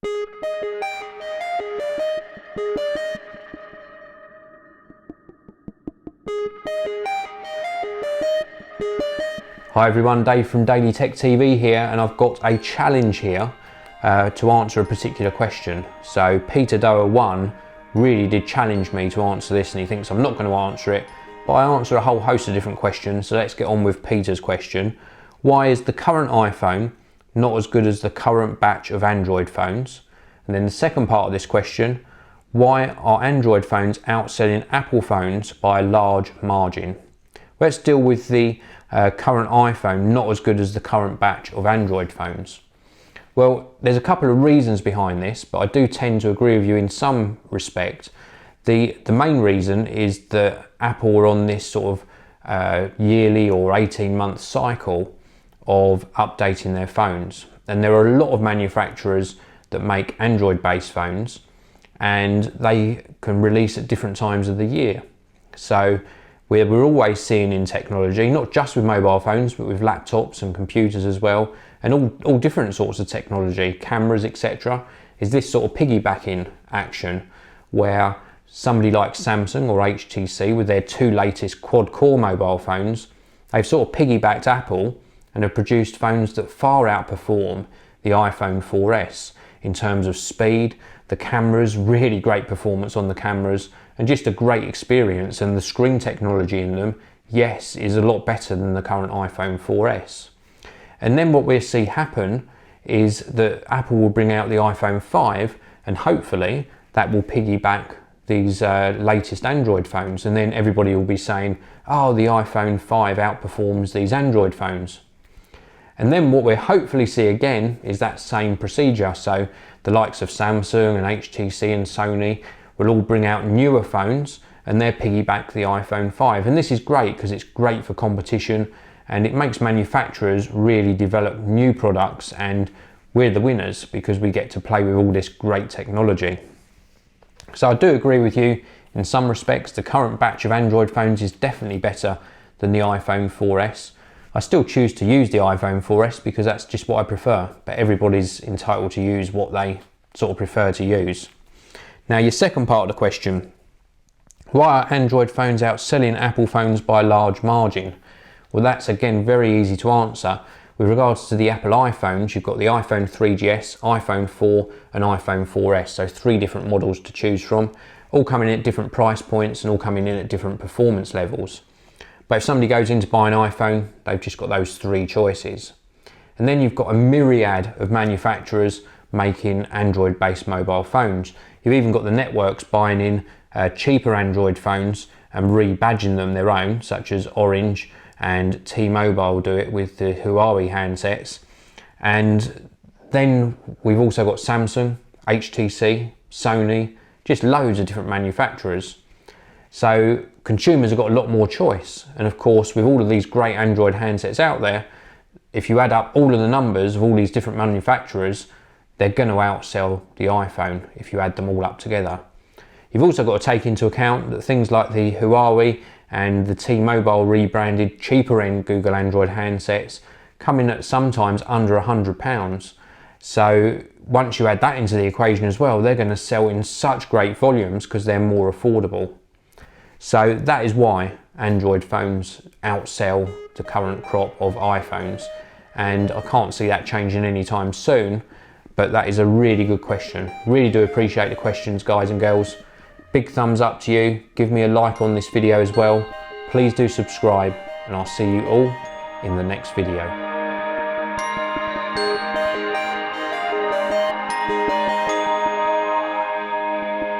Hi everyone, Dave from DailyTechTV here, and I've got a challenge here to answer a particular question. So Peter Doer 1 really did challenge me to answer this, and he thinks I'm not going to answer it, but I answer a whole host of different questions. So let's get on with Peter's question. Why is the current iPhone not as good as the current batch of Android phones? And then the second part of this question, why are Android phones outselling Apple phones by a large margin? Let's deal with the current iPhone not as good as the current batch of Android phones. Well, there's a couple of reasons behind this, but I do tend to agree with you in some respect. The main reason is that Apple are on this sort of yearly or 18-month cycle of updating their phones. And there are a lot of manufacturers that make Android-based phones, and they can release at different times of the year. So we're always seeing in technology, not just with mobile phones, but with laptops and computers as well, and all different sorts of technology, cameras, etc., is this sort of piggybacking action where somebody like Samsung or HTC with their two latest quad-core mobile phones, they've sort of piggybacked Apple and have produced phones that far outperform the iPhone 4S in terms of speed, the cameras, really great performance on the cameras, and just a great experience, and the screen technology in them, yes, is a lot better than the current iPhone 4S. And then what we'll see happen is that Apple will bring out the iPhone 5, and hopefully that will piggyback these latest Android phones, and then everybody will be saying, oh, the iPhone 5 outperforms these Android phones. And then what we'll hopefully see again is that same procedure. So the likes of Samsung and HTC and Sony will all bring out newer phones, and they'll piggyback the iPhone 5. And this is great because it's great for competition, and it makes manufacturers really develop new products, and we're the winners because we get to play with all this great technology. So I do agree with you in some respects. The current batch of Android phones is definitely better than the iPhone 4S. I still choose to use the iPhone 4S because that's just what I prefer, but everybody's entitled to use what they sort of prefer to use. Now, your second part of the question, why are Android phones outselling Apple phones by a large margin? Well, that's again very easy to answer. With regards to the Apple iPhones, you've got the iPhone 3GS, iPhone 4 and iPhone 4S, so 3 different models to choose from, all coming in at different price points and all coming in at different performance levels. But if somebody goes in to buy an iPhone, they've just got those 3 choices. And then you've got a myriad of manufacturers making Android-based mobile phones. You've even got the networks buying in cheaper Android phones and rebadging them their own, such as Orange and T-Mobile do it with the Huawei handsets. And then we've also got Samsung, HTC, Sony, just loads of different manufacturers. So consumers have got a lot more choice. And of course, with all of these great Android handsets out there, if you add up all of the numbers of all these different manufacturers, they're going to outsell the iPhone if you add them all up together. You've also got to take into account that things like the Huawei and the T-Mobile rebranded cheaper end Google Android handsets come in at sometimes under £100. So once you add that into the equation as well, they're going to sell in such great volumes because they're more affordable. So that is why Android phones outsell the current crop of iPhones, and I can't see that changing anytime soon. But that is a really good question. Really do appreciate the questions, guys and girls. Big thumbs up to you. Give me a like on this video as well. Please do subscribe, and I'll see you all in the next video.